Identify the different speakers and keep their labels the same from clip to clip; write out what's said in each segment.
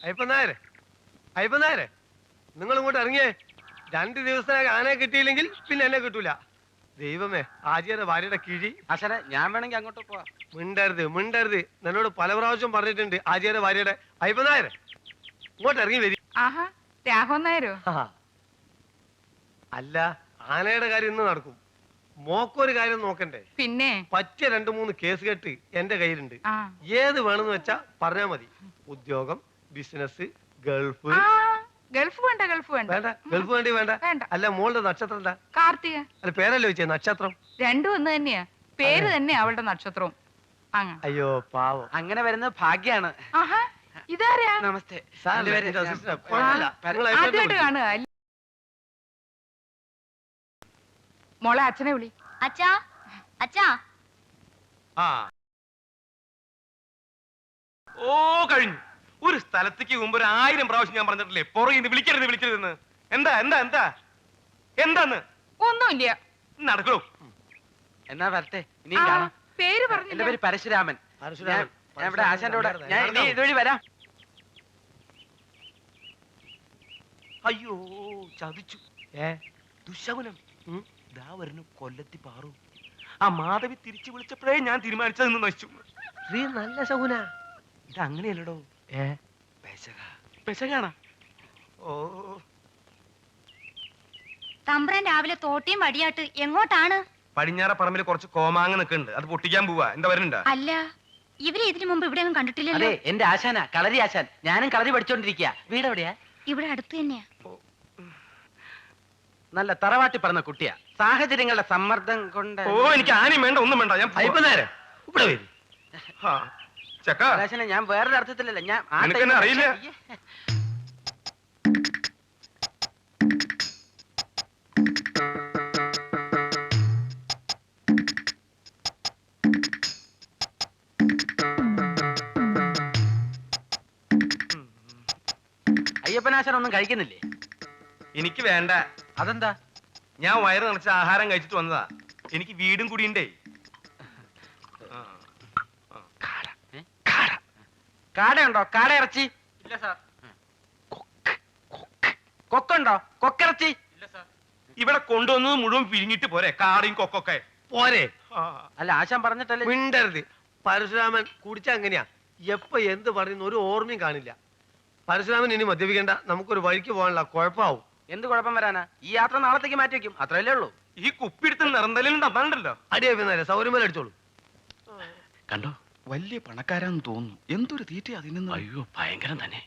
Speaker 1: അയ്യപ്പനായരെ, അയ്യപ്പനായരെ, നിങ്ങൾ ഇങ്ങോട്ട് ഇറങ്ങിയേ. 2 ദിവസത്തിനകം ആനയെ കിട്ടിയില്ലെങ്കിൽ പിന്നെ എന്നെ കിട്ടൂല. ദൈവമേ, ആജിയുടെ ഭാര്യയുടെ കിഴി.
Speaker 2: ആശാനെ, ഞാൻ വേണമെങ്കിൽ അങ്ങോട്ട് പോവാം.
Speaker 1: മിണ്ടരുത്, മിണ്ടരുത്. എന്നോട് പല പ്രാവശ്യം പറഞ്ഞിട്ടുണ്ട് ആജിയുടെ ഭാര്യയുടെ. അയ്യപ്പനായരെ, ഇങ്ങോട്ട് ഇറങ്ങി വരി.
Speaker 3: ആഹാ, രാഘവൻ നായരോ?
Speaker 1: അല്ല, ആനയുടെ കാര്യം ഇന്ന് നടക്കും. മോക്കൊരു കാര്യം നോക്കണ്ടേ?
Speaker 3: പിന്നെ
Speaker 1: പറ്റിയ 2-3 കേസ് കെട്ട് എന്റെ കയ്യിലുണ്ട്.
Speaker 3: ആ.
Speaker 1: ഏത് വേണമെന്ന് വെച്ചാ പറഞ്ഞാ മതി. ഉദ്യോഗം, ബിസിനസ്, ഗൾഫ്.
Speaker 3: ഗൾഫ് വേണ്ട, ഗൾഫ് വേണ്ട.
Speaker 1: വേണ്ട, ഗൾഫ് വേണ്ടി വേണ്ട.
Speaker 3: വേണ്ട.
Speaker 1: അല്ല, മോളുടെ നക്ഷത്രം എന്താ?
Speaker 3: കാർത്തിക.
Speaker 1: അല്ല, പേരല്ലേ ചോദിച്ചേ? നക്ഷത്രം
Speaker 3: രണ്ടും ഒന്ന് തന്നെയാ. പേര് തന്നെ അവളുടെ നക്ഷത്രവും. അങ്ങനെ.
Speaker 1: അയ്യോ പാവം.
Speaker 2: അങ്ങനെ വരുന്നത് ഭാഗ്യാണ്.
Speaker 3: ആഹാ, ഇതാരാ?
Speaker 2: നമസ്തേ.
Speaker 1: സാരമില്ല,
Speaker 2: എന്റെ പേര്
Speaker 1: സിസ്റ്റർ, കുഴപ്പമില്ല. നിങ്ങൾ
Speaker 3: ആദ്യമായിട്ട്
Speaker 1: വിളിക്ക്.
Speaker 3: കാണുക. മോളെ അച്ഛനെ വിളി.
Speaker 4: അച്ഛാ, അച്ഛാ.
Speaker 5: ആ ഓ കഴിഞ്ഞു. ഒരു സ്ഥലത്തേക്ക് മുമ്പ് 1000 പ്രാവശ്യം ഞാൻ പറഞ്ഞിട്ടില്ലേ പുറകിന്ന് വിളിക്കരുത് വിളിക്കരുതെന്ന്. എന്താ എന്താ എന്താ എന്താന്ന്?
Speaker 3: ഒന്നുമില്ല.
Speaker 5: നടക്കണോ?
Speaker 2: എന്നാ വരട്ടെ, ഇനി
Speaker 3: ആ,
Speaker 2: കാണാം.
Speaker 3: പേര്
Speaker 2: എന്റെ
Speaker 3: പറഞ്ഞില്ല.
Speaker 2: പേര് പരശുരാമൻ.
Speaker 1: പരശുരാമൻ.
Speaker 2: ഞാൻ ഇവിടെ ആശാന്റെ കൂടെ. ഞാൻ ഇനി
Speaker 1: നടക്കാം.
Speaker 2: ഇതുവഴി വരാം.
Speaker 5: അയ്യോ, ചതിച്ചു. ദുശകുനം. ദാ വരുന്നു കൊല്ലത്തി പാറു. ആ മാധവി തിരിച്ചു വിളിച്ചപ്പോഴേ ഞാൻ തീരുമാനിച്ചതെന്ന് നശിച്ചു.
Speaker 1: നീ നല്ല ശകുന.
Speaker 5: ഇത് അങ്ങനെയല്ലടോ, പെശകാണ. ഓ,
Speaker 4: തമ്പ്രൻ രാവിലെ തോട്ടിയും വടിയാട്ട് എങ്ങോട്ടാണ്?
Speaker 5: പടിഞ്ഞാറ പറമ്പിൽ കുറച്ച് കോമാങ്ങ നിൽക്കുന്നുണ്ട്, അത് പൊട്ടിക്കാൻ പോവാ. എന്താ വരുന്നുണ്ടാ?
Speaker 4: അല്ല, ഇവരെ ഇതിനു മുമ്പ് ഇവിടെ ഒന്നും കണ്ടിട്ടില്ലല്ലോ.
Speaker 2: അതെ, എന്റെ ആശാനാ, കളരി ആശാൻ. ഞാനും കളരി പഠിച്ചോണ്ടിരിക്കുക. വീട് എവിടെയാ?
Speaker 4: ഇവിടെ അടുത്ത് തന്നെയാ.
Speaker 2: നല്ല തറവാട്ടി പറഞ്ഞ കുട്ടിയാ. സാഹചര്യങ്ങളുടെ സമ്മർദ്ദം കൊണ്ട്.
Speaker 5: ഓ, എനിക്ക് ആനയും വേണ്ട, ഒന്നും വേണ്ട. ഞാൻ
Speaker 1: അയ്യപ്പനായരെ, ഇവിടെ വരും.
Speaker 5: ചക്ക,
Speaker 2: ആശാനെ, ഞാൻ വേറൊരു അർത്ഥത്തിലല്ല. ഞാൻ
Speaker 5: നിനക്കെന്നെ അറിയില്ല.
Speaker 2: അയ്യപ്പനാശാൻ ഒന്നും കഴിക്കുന്നില്ലേ?
Speaker 5: എനിക്ക് വേണ്ട.
Speaker 2: അതെന്താ?
Speaker 5: ഞാൻ വയറ് നിറച്ച ആഹാരം കഴിച്ചിട്ട് വന്നതാ. എനിക്ക് വീടും കുടിയുണ്ടേ.
Speaker 2: കാടയുണ്ടോ? കാട ഇറച്ചി ഇല്ല സാർ. കൊക്കുണ്ടോ? കൊക്കിറച്ചി ഇല്ല സാർ.
Speaker 5: ഇവിടെ കൊണ്ടുവന്നത് മുഴുവൻ പിരിഞ്ഞിട്ട് പോരെ കാടയും കൊക്കൊക്കെ
Speaker 1: പോരെ.
Speaker 2: അല്ല, ആശാൻ പറഞ്ഞിട്ടല്ലേ.
Speaker 1: മിണ്ടരുത്. പരശുരാമൻ കുടിച്ച അങ്ങനെയാ. എപ്പോ എന്ത് പറയുന്ന ഒരു ഓർമ്മയും കാണില്ല. പരശുരാമൻ ഇനി മദ്യപിക്കേണ്ട. നമുക്കൊരു വഴിക്ക് പോകാനുള്ള കുഴപ്പമാവും.
Speaker 2: എന്ത് കുഴപ്പം വരാനാ? ഈ യാത്ര നാളത്തേക്ക് മാറ്റി വെക്കും, അത്രയല്ലേ ഉള്ളൂ.
Speaker 5: ഈ കുപ്പിടുത്ത് നിറന്തലും തന്നാണ്ടല്ലോ.
Speaker 1: അടിയപ്പിന്നാരെ സൗകര്യം അടിച്ചോളൂ.
Speaker 6: കണ്ടോ, വലിയ പണക്കാരാന്ന് തോന്നുന്നു. എന്തൊരു തീറ്റ അതിന്.
Speaker 2: അയ്യോ, ഭയങ്കരം തന്നെ.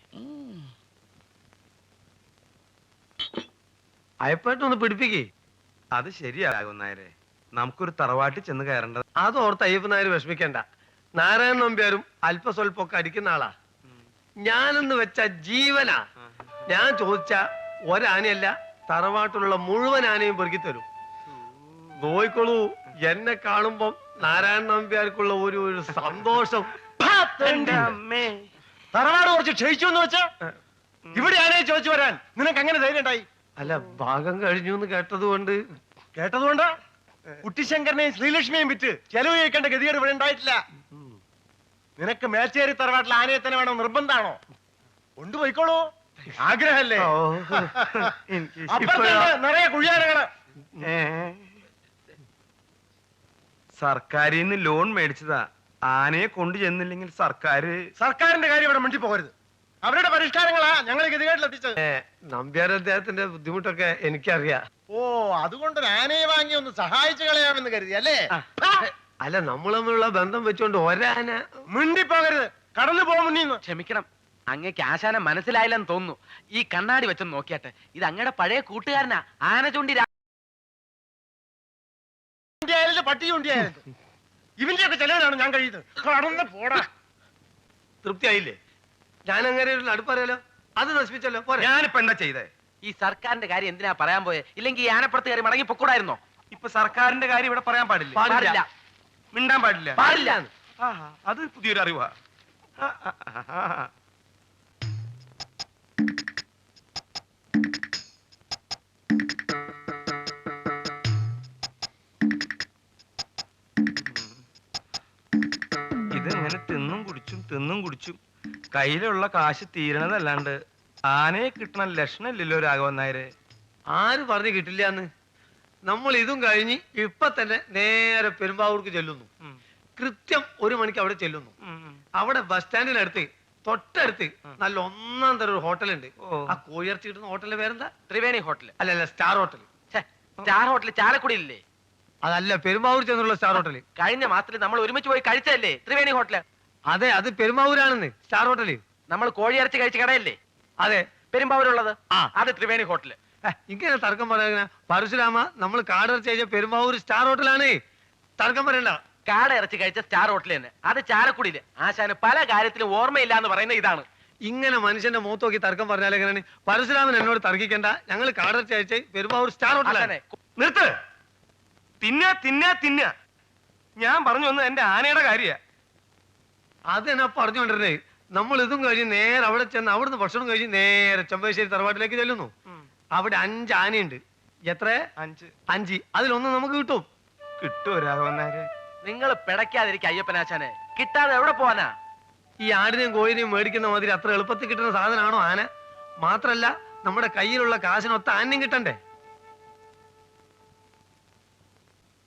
Speaker 1: അയപ്പായിട്ടൊന്ന് പിടിപ്പിക്കേ.
Speaker 5: അത് ശരിയാകുന്നായരെ, നമുക്കൊരു തറവാട്ടിൽ ചെന്ന് കയറേണ്ടത്.
Speaker 1: അതോർത്ത് അയ്യപ്പനായർ വിഷമിക്കണ്ട. നാരായണൻ നമ്പ്യാരും അല്പസ്വല്പൊക്കെ അടിക്കുന്ന ആളാ. ഞാനെന്ന് വെച്ച ജീവനാ. ഞാൻ ചോദിച്ച ഒരാനയല്ല, തറവാട്ടിലുള്ള മുഴുവൻ ആനയും പെറുക്കി തരും. നോയിക്കോളൂ, എന്നെ കാണുമ്പം നാരായണൻ നമ്പ്യാർക്കുള്ള ഒരു സന്തോഷം.
Speaker 7: തറവാട് കുറച്ച് ക്ഷയിച്ചു എന്ന് വെച്ചാ ഇവിടെ ആനയെ ചോദിച്ചു വരാൻ നിനക്ക് അങ്ങനെ ധൈര്യം ഉണ്ടായി?
Speaker 1: അല്ല, ഭാഗം കഴിഞ്ഞു എന്ന് കേട്ടതുകൊണ്ട്.
Speaker 7: കേട്ടതുകൊണ്ടാ? കുട്ടിശങ്കരനെയും ശ്രീലക്ഷ്മിയെയും വിറ്റ് ചെലവ് കഴിക്കേണ്ട ഗതികേട് ഇവിടെ ഉണ്ടായിട്ടില്ല. നിനക്ക് മേച്ചേരി തറവാട്ടിൽ ആനയെ തന്നെ വേണം നിർബന്ധാണോ? കൊണ്ടുപോയിക്കോളൂ, ആഗ്രഹല്ലേ? അപ്പുറത്തുണ്ട് നിറയെ കുഴിയാനകള്.
Speaker 5: സർക്കാരിൽ നിന്ന് ലോൺ മേടിച്ചതാ. ആനയെ കൊണ്ടു ചെന്നില്ലെങ്കിൽ
Speaker 7: സർക്കാരിന്റെ കാര്യം ഇവിടെ മിണ്ടി പോകരുത്. അവരുടെ പരിഷ്കാരങ്ങളാ ഞങ്ങൾ ഗതികേട്ടിലെത്തിച്ചത്.
Speaker 1: നമ്പ്യാർ അദ്ദേഹത്തിന്റെ ബുദ്ധിമുട്ടൊക്കെ എനിക്കറിയാം.
Speaker 7: ഓ, അതുകൊണ്ട് ആനയെ വാങ്ങി ഒന്ന് സഹായിച്ചു കളയാമെന്ന് കരുതി അല്ലേ?
Speaker 1: അല്ല, നമ്മൾ തമ്മിലുള്ള ബന്ധം വെച്ചോണ്ട് ഒരാന.
Speaker 7: മിണ്ടി പോകരുത്, കടന്നു പോകും മുന്നീന്ന്.
Speaker 2: ക്ഷമിക്കണം, അങ്ങേക്ക് ആശാനെ മനസ്സിലായില്ലെന്ന് തോന്നുന്നു. ഈ കണ്ണാടി വെച്ചൊന്ന് നോക്കിയാട്ടെ, ഇത് അങ്ങയുടെ പഴയ കൂട്ടുകാരനാ. ആന ചൂണ്ടി
Speaker 7: പട്ടി ചൂണ്ടിയായിരുന്നു. ഇവന്റെ ഒക്കെ ചെലവിലാണ് ഞാൻ കഴിയുന്നത്. കടന്ന് പോടാ.
Speaker 1: തൃപ്തിയായില്ലേ? ഞാൻ അങ്ങനെ ഒരു അടുപ്പറിയാലോ, അത് നശിപ്പിച്ചല്ലോ. പോരെ.
Speaker 5: ഞാനിപ്പോ എന്താ ചെയ്തേ?
Speaker 2: ഈ സർക്കാരിന്റെ കാര്യം എന്തിനാ പറയാൻ പോയെ? ഇല്ലെങ്കിൽ ഈ ആനപ്പുറത്ത് കയറി മടങ്ങി പൊക്കൂടായിരുന്നോ?
Speaker 5: ഇപ്പൊ സർക്കാരിന്റെ കാര്യം ഇവിടെ പറയാൻ പാടില്ല.
Speaker 1: പാടില്ല.
Speaker 5: മിണ്ടാൻ പാടില്ല.
Speaker 1: പാടില്ല.
Speaker 5: അത് പുതിയൊരു അറിവാ. ഇതെങ്ങനെ തിന്നും കുടിച്ചും കയ്യിലുള്ള കാശ് തീരണതല്ലാണ്ട് ആനയെ കിട്ടണ ലക്ഷണമില്ലല്ലോ രാഘവൻ നായരെ.
Speaker 1: ആര് പറഞ്ഞു കിട്ടില്ല എന്ന്? നമ്മൾ ഇതും കഴിഞ്ഞ് ഇപ്പൊ തന്നെ നേരെ പെരുമ്പാവൂർക്ക് ചെല്ലുന്നു. കൃത്യം 1 മണിക്ക് അവിടെ ചെല്ലുന്നു. അവിടെ ബസ് സ്റ്റാൻഡിനടുത്ത് തൊട്ടടുത്ത് നല്ല ഒന്നാം തരം ഒരു ഹോട്ടലുണ്ട്. ആ കോഴിയിറച്ചി കിട്ടുന്ന ഹോട്ടലിന്റെ പേരെന്താ?
Speaker 2: ത്രിവേണി ഹോട്ടൽ.
Speaker 1: അല്ല സ്റ്റാർ ഹോട്ടൽ.
Speaker 2: സ്റ്റാർ ഹോട്ടൽ ചാലക്കുടിയില്ലേ?
Speaker 1: അതല്ല, പെരുമ്പാവൂർ ചെന്നുള്ള സ്റ്റാർ ഹോട്ടല്.
Speaker 2: കഴിഞ്ഞ മാസത്തിൽ നമ്മൾ ഒരുമിച്ച് പോയി കഴിച്ചതല്ലേ ത്രിവേണി ഹോട്ടല്?
Speaker 1: അതെ, അത് പെരുമ്പാവൂരാണെന്ന് സ്റ്റാർ ഹോട്ടല്.
Speaker 2: നമ്മൾ കോഴിയിറച്ചി കഴിച്ച കടയല്ലേ
Speaker 1: അതെ,
Speaker 2: പെരുമ്പാവൂരുള്ളത്?
Speaker 1: ആ.
Speaker 2: അത് ത്രിവേണി ഹോട്ടല്.
Speaker 1: ഇങ്ങനെ തർക്കം പറയാ പരശുരാമ, നമ്മൾ കാടിറച്ചി കഴിച്ച പെരുമ്പാവൂർ സ്റ്റാർ ഹോട്ടലാണ്. തർക്കം പറയണ്ട.
Speaker 2: കാട ഇറച്ചി കഴിച്ച സ്റ്റാർ ഹോട്ടൽ തന്നെ, അത് ചാലക്കുടിയില്. ആശാന് പല കാര്യത്തിലും ഓർമ്മയില്ല എന്ന് പറയുന്ന ഇതാണ്.
Speaker 1: ഇങ്ങനെ മനുഷ്യന്റെ മുഖത്ത് നോക്കി തർക്കം പറഞ്ഞാൽ എങ്ങനെയാണ്? പരശുരാമൻ എന്നോട് തർക്കിക്കണ്ട. ഞങ്ങൾ കാടിറച്ചി കഴിച്ച പെരുമ്പാവൂർ സ്റ്റാർ ഹോട്ടലാണ്.
Speaker 2: ആശാനെ,
Speaker 5: നിർത്ത്. തിന്ന ഞാൻ പറഞ്ഞു വന്നത് എന്റെ ആനയുടെ കാര്യ.
Speaker 1: അതെന്നാ പറഞ്ഞുകൊണ്ടിരുന്നേ. നമ്മൾ ഇതും കഴിഞ്ഞ് നേരെ അവിടെ ചെന്ന് അവിടുന്ന് ഭക്ഷണം കഴിഞ്ഞ് നേരെ ചെമ്പശ്ശേരി തറവാട്ടിലേക്ക് ചെല്ലുന്നു. അവിടെ 5 ആനയുണ്ട്. എത്ര? 5. അതിലൊന്ന് നമുക്ക് കിട്ടും.
Speaker 5: കിട്ടുമോ രാഘവൻ നായരെ?
Speaker 2: നിങ്ങൾ പിടയ്ക്കാതിരിക്കും അയ്യപ്പനാശാനെ. കിട്ടാതെ എവിടെ പോവാനാ?
Speaker 1: ഈ ആടിനെയും കോഴിനെയും മേടിക്കുന്ന മാതിരി അത്ര എളുപ്പത്തിൽ കിട്ടുന്ന സാധനമാണോ ആന? മാത്രല്ല, നമ്മുടെ കയ്യിലുള്ള കാശിനൊത്ത ആനയും കിട്ടണ്ടേ?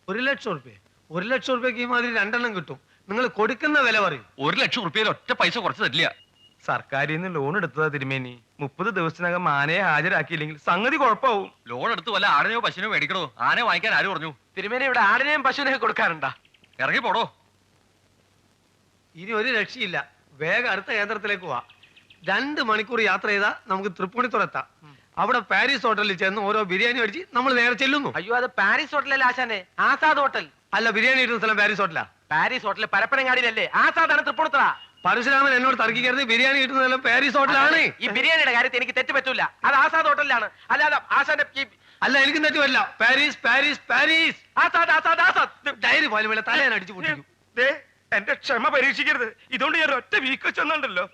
Speaker 1: 1 ലക്ഷം റുപ്യ. 1 ലക്ഷം റുപ്യക്ക് ഈ മാതിരി 2 എണ്ണം കിട്ടും. നിങ്ങൾ കൊടുക്കുന്ന വില പറയും.
Speaker 6: 1 ലക്ഷം റുപ്യയിൽ ഒറ്റ പൈസ കുറച്ച് തരില്ല.
Speaker 5: സർക്കാരിൽ നിന്ന് ലോൺ എടുത്തതാ തിരുമേനി. 30 ദിവസത്തിനകം ആനയെ ഹാജരാക്കിയില്ലെങ്കിൽ സംഗതി കുഴപ്പമാവും.
Speaker 6: ലോൺ എടുത്ത് വല്ല ആടിനെയോ പശുവിനോ മേടിക്കണോ? ആനയെ വാങ്ങിക്കാൻ ആര് പറഞ്ഞു?
Speaker 2: തിരുമേനി ഇവിടെ ആടിനെയും പശുവിനെയും കൊടുക്കാറുണ്ടാ?
Speaker 6: ഇറങ്ങി പോടോ.
Speaker 1: ഇനി ഒരു രക്ഷയില്ല. വേഗം അടുത്ത കേന്ദ്രത്തിലേക്ക് പോവാ. 2 മണിക്കൂർ യാത്ര ചെയ്താൽ നമുക്ക് തൃപ്പൂണിത്തുറ എത്താം. അവിടെ പാരീസ് ഹോട്ടലിൽ ചെന്ന് ഓരോ ബിരിയാണി അടിച്ച് നമ്മൾ നേരെ ചെല്ലുന്നു.
Speaker 2: അയ്യോ, അത് പാരീസ് ഹോട്ടലല്ലേ ആശാനെ? ആസാദ് ഹോട്ടൽ.
Speaker 1: അല്ല, ബിരിയാണി കിട്ടുന്ന സ്ഥലം പാരീസ് ഹോട്ടലാ.
Speaker 2: പാരീസ് ഹോട്ടൽ പരപ്പനങ്ങാടിയിലല്ലേ? ആസാദാണ് തൃപ്പൂണിത്തുറ.
Speaker 1: പരശുരാമൻ എന്നോട് തർക്കിക്കരുത്. ബിരിയാണി കിട്ടുന്ന സ്ഥലം പാരീസ് ഹോട്ടലാണ്.
Speaker 2: ഈ ബിരിയാണിയുടെ കാര്യത്തിൽ എനിക്ക് തെറ്റ് പറ്റൂല. അത് ആസാദ് ഹോട്ടലിലാണ്. അല്ലാതെ ആശാന്റെ
Speaker 1: അല്ല, എനിക്കും തെറ്റ് വരില്ല. Paris Paris Paris.
Speaker 2: Azad Azad Azad.
Speaker 1: Diary പോലും വേണ്ട, തലേനെ അടിച്ചു പൊട്ടിക്കും.
Speaker 5: ദേ, എന്റെ ക്ഷമ പരീക്ഷിക്കരുത്. ഇതുകൊണ്ട് ഞാൻ ഒറ്റ വീക്ക് വെച്ചെന്നുണ്ടല്ലോ.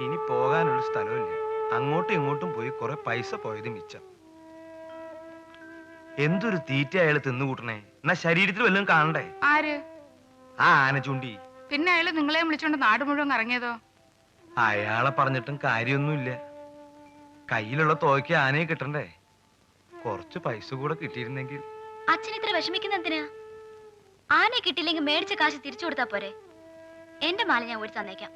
Speaker 5: ഇനി പോകാനൊരു സ്ഥലമില്ല. അങ്ങോട്ടും ഇങ്ങോട്ടും പോയി കുറെ പൈസ പോയത് മിച്ചം. എന്തൊരു തീറ്റ അയാള് തിന്നുകൂട്ടണേ. എന്നാ ശരീരത്തിൽ വല്ലതും കാണണ്ടേ?
Speaker 3: ആര്?
Speaker 5: ആ ആന ചൂണ്ടി.
Speaker 3: പിന്നെ അയാള് നിങ്ങളെ വിളിച്ചോണ്ട് നാട് മുഴുവൻ ഇറങ്ങിയതോ?
Speaker 5: അയാളെ പറഞ്ഞിട്ടും കാര്യമൊന്നുമില്ല. കയ്യിലുള്ള തോയ്ക്ക് ആനയെ കിട്ടണ്ടേ? കുറച്ച് പൈസ കൂടെ കിട്ടിയിരുന്നെങ്കിൽ.
Speaker 4: അച്ഛൻ ഇത്ര വിഷമിക്കുന്ന എന്തിനാ? ആനയെ കിട്ടിയില്ലെങ്കിൽ മേടിച്ച കാശ് തിരിച്ചു കൊടുത്താ പോരെ? എന്റെ മാല ഞാൻ ഓടി തന്നേക്കാം.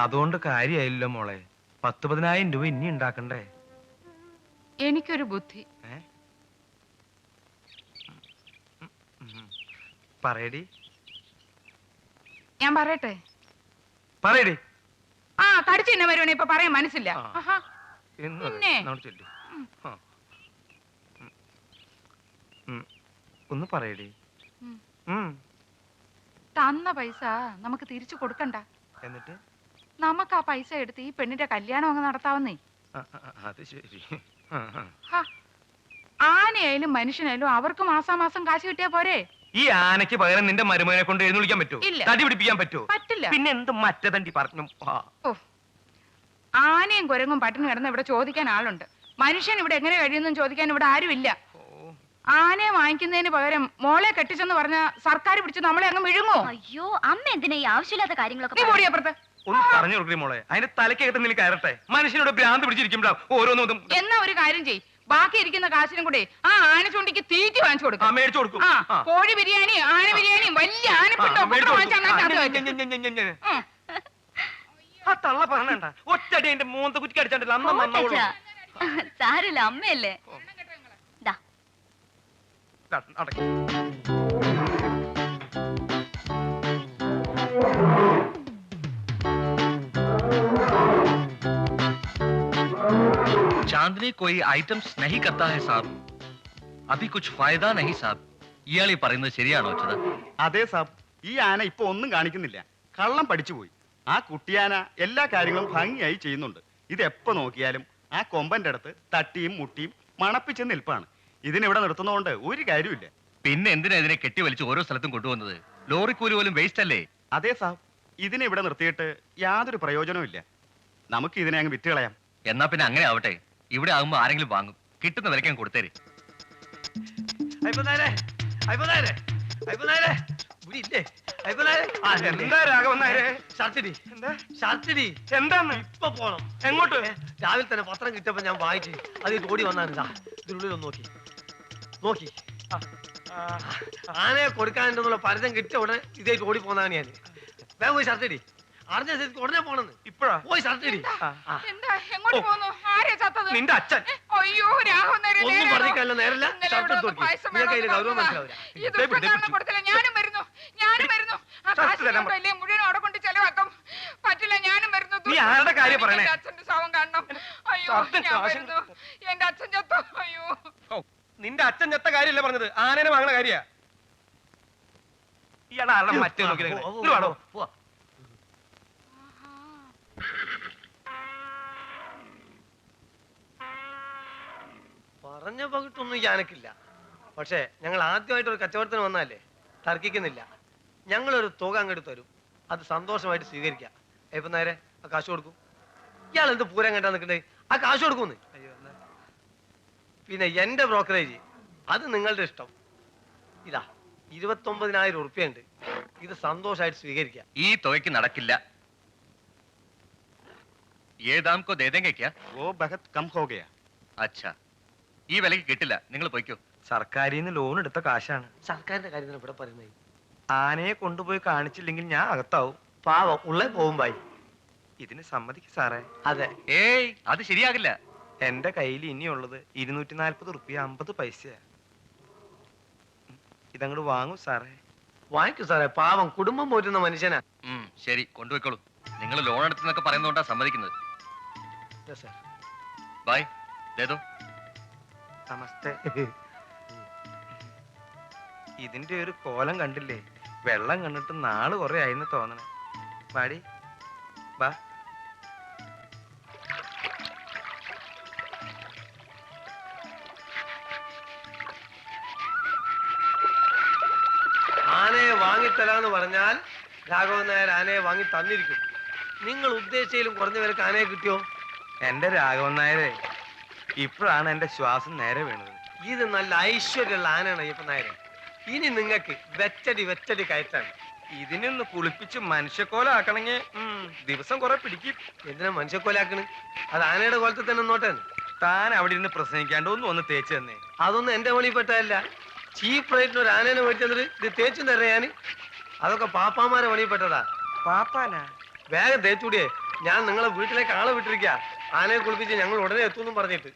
Speaker 5: അതുകൊണ്ട് കാര്യമായില്ലോ മോളെ. 10-15 രൂപ ഇനി ഉണ്ടാക്കണ്ടേ?
Speaker 3: എനിക്കൊരു ബുദ്ധി.
Speaker 5: പറയടി
Speaker 3: ഞാൻ പറയട്ടെ?
Speaker 5: പറയടി.
Speaker 3: ആ, കടിച്ചു തന്നെ വരുവാണ്. ഇപ്പൊ പറയാൻ മനസ്സില്ല. ആഹാ. പിന്നെ?
Speaker 5: ഒന്ന് പറയടി.
Speaker 3: തന്ന പൈസ നമുക്ക് തിരിച്ചു കൊടുക്കണ്ട.
Speaker 5: എന്നിട്ട്
Speaker 3: നമുക്ക് ആ പൈസ എടുത്ത് ഈ പെണ്ണിന്റെ കല്യാണം അങ്ങ് നടത്താവുന്നേ.
Speaker 5: അത് ശരി.
Speaker 3: ആനയായാലും മനുഷ്യനായാലും അവർക്ക് മാസാമാസം കാശ് കിട്ടിയാ പോരെ?
Speaker 5: ഈ ആനയ്ക്ക് പകരം നിന്റെ മരുമകനെ കൊണ്ട് എഴുന്നള്ളിക്കാൻ പറ്റുമോ?
Speaker 3: ഇല്ല.
Speaker 5: തടി പിടിപ്പിക്കാൻ പറ്റുമോ?
Speaker 3: പറ്റില്ല.
Speaker 5: പിന്നെ എന്ത് മറ്റതണ്ടി പറഞ്ഞു?
Speaker 3: ഓ, ആനയും കുരങ്ങും പട്ടിണി കിടന്ന് ഇവിടെ ചോദിക്കാൻ ആളുണ്ട്. മനുഷ്യൻ ഇവിടെ എങ്ങനെ കഴിയുന്നു ചോദിക്കാൻ ഇവിടെ ആരുമില്ല. ആനയെ വാങ്ങിക്കുന്നതിന് പകരം മോളെ കെട്ടിച്ചെന്ന് പറഞ്ഞ സർക്കാർ പിടിച്ച് നമ്മളെ അങ്ങ് വിഴുങ്ങോ?
Speaker 4: അയ്യോ, അമ്മ എന്തിനാ ഈ ആവശ്യമില്ലാത്ത
Speaker 3: നീ
Speaker 4: കാര്യങ്ങളൊക്കെ
Speaker 3: പോടി അപ്പുറത്ത്.
Speaker 5: ഒന്ന് പറഞ്ഞു കൊടുക്കേ മോളെ. അതിന്റെ തലക്കകത്ത് നിൽ കയറട്ടെ. മനുഷ്യനോട് ഭ്രാന്ത് പിടിച്ചിരിക്കുമ്പോഴാ ഓരോന്നും.
Speaker 3: എന്നാ ഒരു കാര്യം ചെയ്, ബാക്കി ഇരിക്കുന്ന കാശിനും കൂടെ ആ ആന ചൂണ്ടിക്ക് തീറ്റി വാങ്ങിച്ചു കൊടുക്കും.
Speaker 5: മേടിച്ചു കൊടുക്കും.
Speaker 3: ആ, കോഴി ബിരിയാണി, ആന ബിരിയാണി, വലിയ ആനപ്പിണ്ടോ
Speaker 5: ആ തള്ള പറഞ്ഞണ്ട. ഒറ്റടി എന്റെ മൂന്ന് കുറ്റി അടിച്ചാണ്ടല്ലോ. അന്ന് നന്നാവുള്ളൂ.
Speaker 4: സാരല്ല, അമ്മയല്ലേ.
Speaker 5: അടക്കി.
Speaker 6: चांदनी कोई आइटम्स नहीं करता है साहब. अभी कुछ फायदा नहीं साहब. ഇയാൾ ഈ പറയുന്നത് ശരിയാണോ അച്ഛാ?
Speaker 7: അതെ സാബ്, ഈ ആന ഇപ്പൊ ഒന്നും കാണിക്കുന്നില്ല. കള്ളം പഠിച്ചുപോയി. ആ കുട്ടിയാന എല്ലാ കാര്യങ്ങളും ഭംഗിയായി ചെയ്യുന്നുണ്ട്. ഇത് എപ്പോ നോക്കിയാലും ആ കൊമ്പന്റെ അടുത്ത് തട്ടിയും മുട്ടിയും മണപ്പിച്ച് നിൽപ്പാണ്. ഇതിനിവിടെ നിർത്തുന്നതുകൊണ്ട് ഒരു കാര്യമില്ല.
Speaker 6: പിന്നെ എന്തിനാ ഇതിനെ കെട്ടിവലിച്ച് ഓരോ സ്ഥലത്തും കൊണ്ടുവന്നത്? ലോറിക്കൂലി പോലും വേസ്റ്റ് അല്ലേ?
Speaker 7: അതെ സാബ്, ഇതിനെ ഇവിടെ നിർത്തിയിട്ട് യാതൊരു പ്രയോജനവും ഇല്ല. നമുക്ക് ഇതിനെ അങ്ങ് വിറ്റ് കളയാം.
Speaker 6: എന്നാ പിന്നെ അങ്ങനെ ആവട്ടെ. ഇവിടെ ആകുമ്പോ ആരെങ്കിലും വാങ്ങും. കിട്ടുന്ന വിലക്കാൻ കൊടുത്തേര്.
Speaker 1: ഇവിടെ ഇല്ലേ അയ്യപ്പനാരെ? ആ,
Speaker 5: എന്താ രാഘവൻ നായരെ?
Speaker 1: ഷർട്ടിടി
Speaker 5: എന്താ
Speaker 1: ഷർട്ടിടി
Speaker 5: എന്താന്ന്?
Speaker 1: ഇപ്പൊ പോണം.
Speaker 5: എങ്ങോട്ട്?
Speaker 1: രാവിലെ തന്നെ പത്രം കിട്ടിയപ്പോ ഞാൻ വായിച്ചു അത് ഓടി വന്നാ ഇതിനുള്ളിൽ ഒന്ന് നോക്കി നോക്കി ആനയെ കൊടുക്കാനുണ്ടെന്നുള്ള പരസ്യം കിട്ടിയ ഉടനെ ഇതേക്ക് ഓടി പോന്നാണ് ഞാൻ. വേഗം പോയി ഷർട്ടിടി. അറിഞ്ഞ സ്ഥിതിക്ക് ഉടനെ പോണെന്ന്.
Speaker 5: ഇപ്പഴാ?
Speaker 1: പോയി ഷർട്ടിടി.
Speaker 3: എന്താ എങ്ങോട്ട് പോന്നു? ആരെയാ ചത്തത്?
Speaker 5: നിന്റെ അച്ഛൻ.
Speaker 3: അയ്യോ രാഘവൻ നായരെ,
Speaker 1: ഒന്നും
Speaker 3: നേരെയാണോ?
Speaker 1: പറഞ്ഞില്ല നേരല്ല.
Speaker 3: ഇന്നലെ
Speaker 1: ഷർട്ട്
Speaker 3: ഇവിടെ
Speaker 1: എടുത്ത്
Speaker 3: ഒന്ന്
Speaker 1: നോക്കി.
Speaker 3: പായസം
Speaker 1: നിങ്ങൾക്ക് അതിന്റെ
Speaker 3: വേണമെന്ന്
Speaker 1: ഗൗരവം
Speaker 3: പറഞ്ഞതാ.
Speaker 1: മനസ്സിലാവില്ല.
Speaker 3: ഈ ദുഷ്ടക്കാരനെ കൊടുത്തില്ല. ഞാനും വരുന്നു. ആ കാശ് കൊണ്ടല്ലേ മുഴുവൻ അവിടെ കൊണ്ട് ചെലവാക്കും. പറ്റില്ല, ഞാനും വരുന്നു.
Speaker 5: നീ ആരുടെ കാര്യം പറയണേ?
Speaker 3: എന്റെ അച്ഛന്റെ ശവം കാണണം. അയ്യോ
Speaker 5: ഷർട്ടും
Speaker 3: ഞാൻ
Speaker 5: കാശും
Speaker 3: വരുന്നു. എന്റെ അച്ഛൻ ചത്തു. അയ്യോ
Speaker 5: നിന്റെ അച്ഛൻ ചത്ത കാര്യമല്ല പറഞ്ഞത്, ആനനെ വാങ്ങണ കാര്യ. ഇയാളെ ആരുടെ മറ്റേ നോക്കിയാണോ?
Speaker 1: പോവാ. പറഞ്ഞ പകിട്ടൊന്നും ഞാനക്കില്ല. പക്ഷേ ഞങ്ങൾ ആദ്യമായിട്ട് ഒരു കച്ചവടത്തിന് വന്നാലേ തർക്കിക്കുന്നില്ല. ഞങ്ങളൊരു തുക അങ്ങോട്ട് തരും, അത് സന്തോഷമായിട്ട് സ്വീകരിക്കാം. ഇപ്പൊ നേരെ ആ കാശ് കൊടുക്കും. ഇയാൾ എന്ത് പൂരം കേട്ടാ നിൽക്കണ്ടേ? ആ കാശ് കൊടുക്കൂന്ന്. പിന്നെ എന്റെ ബ്രോക്കറേജ് അത് നിങ്ങളുടെ ഇഷ്ടം. ഇതാ 29,000 ഉറുപ്പ്യുണ്ട്. ഇത് സന്തോഷമായിട്ട് സ്വീകരിക്കാം.
Speaker 6: ഈ തുകയ്ക്ക് നടക്കില്ല. ये दाम को दे देंगे क्या?
Speaker 5: ഓ ബഹത് കം ഹോ ഗയാ.
Speaker 6: अच्छा, ഈ വിലക്ക് കിട്ടില്ല. നിങ്ങൾ പോയിക്കോ.
Speaker 5: സർക്കാരിൽ നിന്ന് ലോൺ എടുത്ത കാശാണ്.
Speaker 1: സർക്കാരിന്റെ കാര്യത്തിന് ഇവിടെ പറയുന്നത്.
Speaker 5: ആനയെ കൊണ്ടുപോയി കാണിച്ചില്ലെങ്കിൽ ഞാൻ അകത്താവും.
Speaker 1: പാവം ഉള്ളേ പോകുമ്പായി.
Speaker 5: ഇതിന് സമ്മതിക്ക് സാറേ.
Speaker 1: അതെ.
Speaker 6: ഏയ്, അത് ശരിയാകില്ല.
Speaker 5: എന്റെ കയ്യിൽ ഇനിയുള്ളത് 240 റുപ്യ 50 പൈസയാ. ഇതങ്ങോട്ട് വാങ്ങൂ സാറേ.
Speaker 1: വാങ്ങിക്കൂ സാറേ. പാവം കുടുംബം പോറ്റുന്ന മനുഷ്യനാ.
Speaker 6: ശരി, കൊണ്ടുപോയിക്കോളൂ. നിങ്ങൾ ലോൺ എടുത്തെന്നൊക്കെ പറയുന്നതുകൊണ്ടാ സമ്മതിക്കുന്നത്. ബൈ. ദേദോ.
Speaker 5: നമസ്തേ. ഇതിന്റെ ഒരു കോലം കണ്ടില്ലേ? വെള്ളം കണ്ടിട്ട് നാള് കുറെ ആയിന്ന് തോന്നണേ. വാടി വാ.
Speaker 1: ആനയെ വാങ്ങിത്തരാന്ന് പറഞ്ഞാൽ രാഘവൻ നായർ ആനയെ വാങ്ങി തന്നിരിക്കും. നിങ്ങൾ ഉദ്ദേശിച്ചതിലും കുറഞ്ഞ വിലക്ക് ആനയെ കിട്ടിയോ?
Speaker 5: എന്റെ രാഘവൻ നായരെ, ഇപ്പോഴാണ് എന്റെ ശ്വാസം നേരെ വീണത്.
Speaker 1: ഇത് നല്ല ഐശ്വര്യമുള്ള ആനയാണ് അയ്യപ്പൻ നായരെ. ഇനി നിങ്ങൾക്ക് വെച്ചടി കയറ്റാണ്.
Speaker 5: ഇതിനൊന്ന് കുളിപ്പിച്ച് മനുഷ്യക്കോലാക്കണമെങ്കിൽ ദിവസം കുറെ പിടിക്കും.
Speaker 1: എന്തിനാ മനുഷ്യക്കൊലാക്കണ്? അത് ആനയുടെ കോലത്തിൽ തന്നെ നോട്ടേ.
Speaker 5: താൻ അവിടെ ഇരുന്ന് പ്രസംഗിക്കാണ്ട് ഒന്ന് തേച്ച് തന്നെ.
Speaker 1: അതൊന്നും എന്റെ പണിപ്പെട്ടതല്ല. ചീപ്പ് റേറ്റിന് ഒരു ആനേനെ മേടിച്ചെന്നിട്ട് ഇത് തേച്ചും തരാ ഞാൻ. അതൊക്കെ പാപ്പാമാരെ പണിപ്പെട്ടതാ.
Speaker 5: പാപ്പാനാ?
Speaker 1: വേഗം തേച്ചൂടിയേ. ഞാൻ നിങ്ങളെ വീട്ടിലേക്ക് ആളെ വിട്ടിരിക്കുക. ആനയെ കുളിപ്പിച്ച് ഞങ്ങൾ ഉടനെ എത്തുമെന്നും പറഞ്ഞിട്ട്.